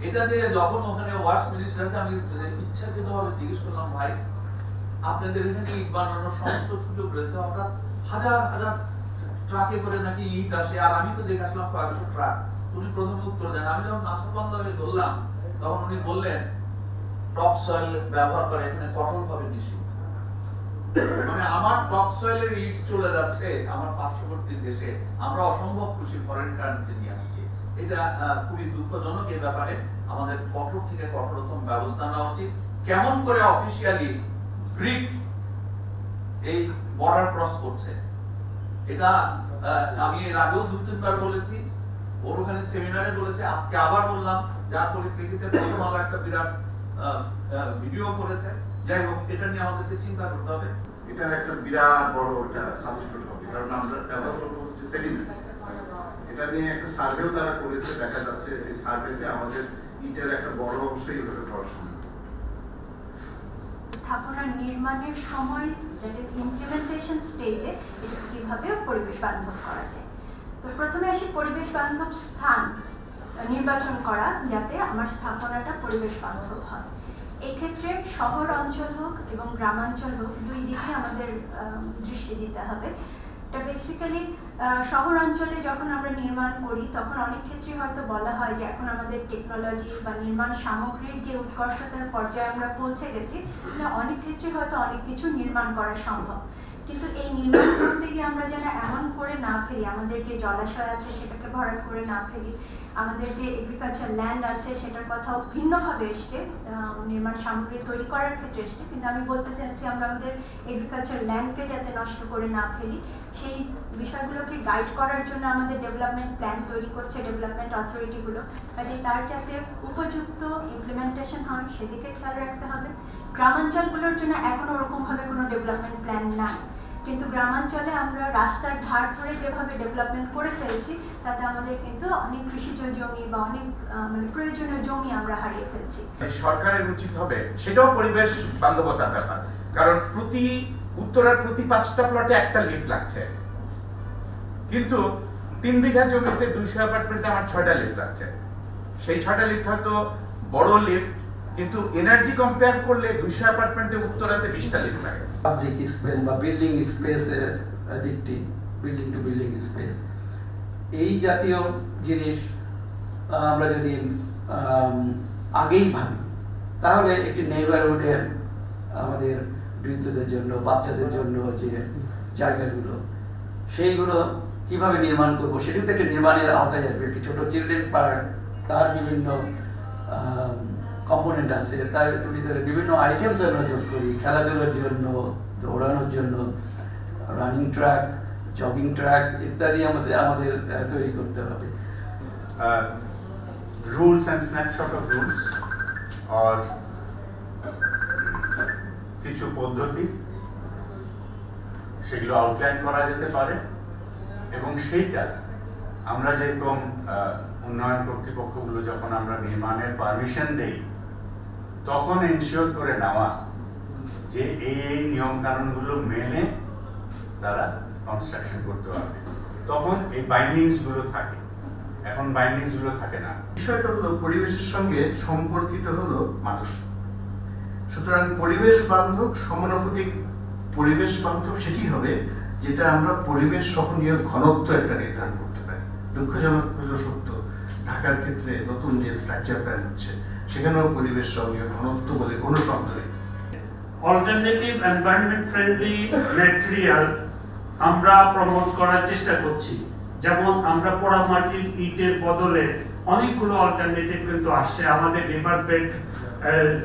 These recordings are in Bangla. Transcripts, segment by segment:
এটা যে যখন ওখানে ওয়াশ মিনিস্টারকে আমি ইচ্ছাকৃতভাবে জিজ্ঞেস করলাম, ভাই আপনাদের এখানে ইট বানানোর সমস্ত সুযোগ রয়েছে, হঠাৎ হাজার হাজার ট্রাকে করে নাকি ইট আসে, আর আমি তো দেখে আসলাম কয়েকশো ট্রাক। উনি প্রথমে উত্তর দেন, আমি যখন নাচবান্ধা হয়ে ধরলাম তখন উনি বললেন টপ সয়েল ব্যবহার করে এখানে কঠোরভাবে নিষিদ্ধ। মানে আমার টপ সয়েলের ইট চলে যাচ্ছে আমার পার্শ্ববর্তী দেশে, আমরা অসম্ভব খুশি ফরেন কারেন্সি নিয়ে আসছি। এটা খুবই দুঃখজনক। এই ব্যাপারে আমাদের কঠোর থেকে কঠোরতম ব্যবস্থা নেওয়া উচিত। কেমন করে অফিসিয়ালি ব্রিক এই বর্ডার ক্রস করছে, এটা আমি এর আগেও 2-3 বার বলেছি, ওর ওখানে সেমিনারে বলেছে, আজকে আবার বললাম, যার পরিপ্রেক্ষিতে প্রথম আলো একটা বিরাট ভিডিও করেছে। যাই হোক, এটা নিয়ে আমাদেরকে চিন্তা করতে হবে। এটার একটা বিরাট বড় একটা সাবজেক্ট হবে, কারণ আমরা ব্যবহার করবো হচ্ছে সেডিমেন্ট। এটা নিয়ে একটা সার্ভেও তারা করেছে, দেখা যাচ্ছে এই সার্ভেতে আমাদের ইটের একটা বড় অংশই এভাবে পড়াশোনা। স্থাপনা নির্মাণের সময় যেটা ইমপ্লিমেন্টেশন স্টেজে এটা কিভাবে পরিবেশ বান্ধব করা যায়। তো প্রথমে আসি পরিবেশ বান্ধব স্থান নির্বাচন করা, যাতে আমার স্থাপনাটা পরিবেশ বান্ধব হয়। এই ক্ষেত্রে শহর অঞ্চল হোক এবং গ্রামাঞ্চল হোক, দুই দিকে আমাদের দৃষ্টি দিতে হবে। এটা বেসিক্যালি শহর অঞ্চলে যখন আমরা নির্মাণ করি তখন অনেক ক্ষেত্রে হয়তো বলা হয় যে এখন আমাদের টেকনোলজি বা নির্মাণ সামগ্রীর যে উৎকর্ষতার পর্যায়ে আমরা পৌঁছে গেছি, অনেক ক্ষেত্রে হয়তো অনেক কিছু নির্মাণ করা সম্ভব। কিন্তু এই নির্মাণ করতে গিয়ে আমরা যেন এমন করে না ফেলি, আমাদের যে জলাশয় আছে সেটাকে ভরাট করে না ফেলি, আমাদের যে এগ্রিকালচার ল্যান্ড আছে সেটার কথাও ভিন্নভাবে এসছে, নির্মাণ সামগ্রী তৈরি করার ক্ষেত্রে এসছে, কিন্তু আমি বলতে চাচ্ছি আমরা আমাদের এগ্রিকালচার ল্যান্ডকে যাতে নষ্ট করে না ফেলি, সেই বিষয়গুলোকে গাইড করার জন্য আমাদের ডেভেলপমেন্ট প্ল্যান তৈরি করছে ডেভেলপমেন্ট অথরিটিগুলো। কাজে তার যাতে উপযুক্ত ইমপ্লিমেন্টেশন হয় সেদিকে খেয়াল রাখতে হবে। গ্রামাঞ্চলগুলোর জন্য এখন ওরকমভাবে কোনো ডেভেলপমেন্ট প্ল্যান নাই, কিন্তু গ্রামাঞ্চলে আমরা রাস্তার ধার ধরে যেভাবে ডেভেলপমেন্ট করে ফেলছি তাতে আমাদের কিন্তু অনেক কৃষিজ জমি বা অনেক মানে প্রয়োজনীয় জমি আমরা হারিয়ে ফেলছি। সরকারের উচিত হবে, সেটাও পরিবেশ বান্ধবতার ব্যাপার, কারণ উত্তরের প্রতি 5টা প্লটে একটা লিফট লাগছে, কিন্তু 3 বিঘা জমিতে 200 অ্যাপার্টমেন্টে আমার 6টা লিফট লাগছে। সেই 6টা লিফট হয়তো বড় লিফট, কিন্তু এনার্জি কম্পেয়ার করলে 200 অ্যাপার্টমেন্টে উত্তরাতে 20টা লিফট লাগে। পাবলিক স্পেস বা বিল্ডিং স্পেসের দিকটি, বিল্ডিং টু বিল্ডিং স্পেস, এই জাতীয় জিনিস আমরা যদি আগেই ভাবি তাহলে একটি নেইবারহুডে আমাদের বৃদ্ধদের জন্য, বাচ্চাদের জন্য যে জায়গাগুলো সেইগুলো কিভাবে নির্মাণ করবো সেটিতে একটা নির্মাণের আওতায় আসবে। একটি ছোট চিলড্রেন পার্ক, তার বিভিন্ন কম্পোনেন্ট আছে, তার ভিতরে বিভিন্ন আইটেমস আমরা যোগ করি, খেলাধুলার জন্য, দৌড়ানোর জন্য, রানিং ট্র্যাক, জগিং ট্র্যাক ইত্যাদি আমাদের তৈরি করতে হবে। Rules and snapshot of rules আর কিছু পদ্ধতি সেগুলো আউটলাইন করা যেতে পারে, এবং সেইটা আমরা যেরকম উন্নয়ন কর্তৃপক্ষগুলো যখন আমরা নির্মাণের পারমিশন দেই তখন এনশিওর করে নেওয়া যে এই নিয়ম কানুনগুলো মেনে তারা কনস্ট্রাকশন করতে পারবে, তখন এই বাইন্ডিংস গুলো থাকে। এখন বাইন্ডিংস গুলো থাকে না। বিষয়টা হলো পরিবেশের সঙ্গে সম্পর্কিত হলো মানুষ। সুতরাং পরিবেশ বান্ধব, সমানুপাতিক পরিবেশ বান্ধব সেটি হবে যেটা আমরা পরিবেশ সহনীয় ঘনত্ব একটা নির্ধারণ করতে পারি। দুঃখজনক হলো সত্য, ঢাকার ক্ষেত্রে নতুন যে স্ট্রাকচার প্ল্যান হচ্ছে সেখানেও পরিবেশ সহনীয় ঘনত্ব বলে কোনো শব্দ নেই। অল্টারনেটিভ এনভায়রনমেন্ট ফ্রেন্ডলি ম্যাটেরিয়াল আমরা প্রমোট করার চেষ্টা করছি। যেমন আমরা পোড়া মাটির ইটের বদলে অনেকগুলো অল্টারনেটিভ কিন্তু আসছে। আমাদের রিভার বেড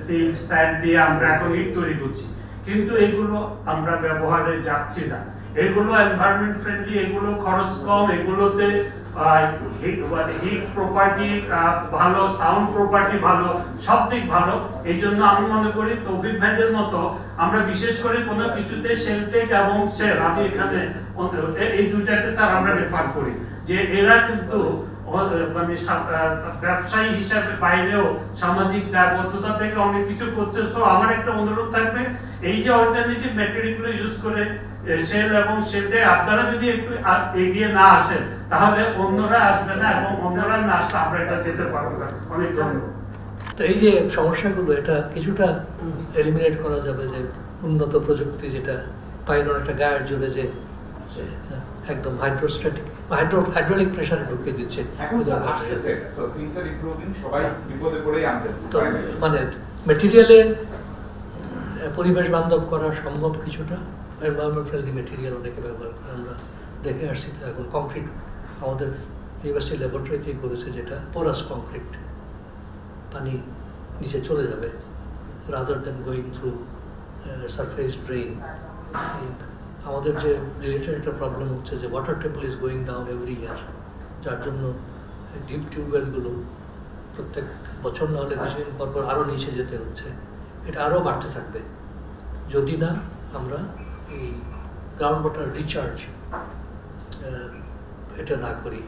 সিল্ট স্যান্ড দিয়ে আমরা এখন ইট তৈরি করছি, কিন্তু এগুলো আমরা ব্যবহারে যাচ্ছি না। এগুলো এনভায়রনমেন্ট ফ্রেন্ডলি, এগুলো খরচ কম, এগুলোতে হিট প্রপার্টি ভালো, সাউন্ড প্রপার্টি ভালো, সব দিক ভালো। এই জন্য আমি মনে করি তৌফিক ভাইদের মতো আমরা বিশেষ করে কোনো কিছুতে শেলটেক এবং সেল, আমি এখানে এই দুইটাকে স্যার আমরা রেফার করি যে এরা কিন্তু মানে ব্যবসায়ী হিসাবে বাইরেও সামাজিক দায়বদ্ধতা থেকে অনেক কিছু করছে। সো আমার একটা অনুরোধ থাকবে, এই যে অল্টারনেটিভ ম্যাটেরিয়ালগুলো ইউজ করে সেল এবং শেলটে আপনারা যদি একটু এগিয়ে না আসেন তাহলে অন্যরা আসবে না, এবং অন্যরা না আসলে আমরা এটা যেতে পারবো না। অনেক ধন্যবাদ। তো এই যে সমস্যাগুলো এটা কিছুটা এলিমিনেট করা যাবে যে উন্নত প্রযুক্তি যেটা পাইলন একটা গায়ের জোরে যে একদম হাইড্রোস্ট্যাটিক হাইড্রোলিক প্রেসারে ঢুকিয়ে দিচ্ছে। এখন স্যার আসতেছে, সো থিংস আর ইমপ্রুভিং, সবাই বিপদে পড়েই আনতেছে। তো মানে ম্যাটেরিয়ালে পরিবেশ বান্ধব করা সম্ভব কিছুটা, এনভায়রনমেন্ট ফ্রেন্ডলি ম্যাটেরিয়াল অনেকে ব্যবহার করে আমরা দেখে আসছি। তো এখন কংক্রিট আমাদের ইউনিভার্সিটি ল্যাবরেটরিতেই করেছে, যেটা পোরাস কংক্রিট, পানি নিচে চলে যাবে rather than going through surface drain. আমাদের যে রিলেটেড একটা প্রবলেম হচ্ছে যে water table is going down every year, যার জন্য ডিপ টিউবওয়েলগুলো প্রত্যেক বছর না হলে কিছুদিন পর পর আরও নিচে যেতে হচ্ছে। এটা আরও বাড়তে থাকবে যদি না আমরা এই গ্রাউন্ড ওয়াটার রিচার্জ এটা না করি।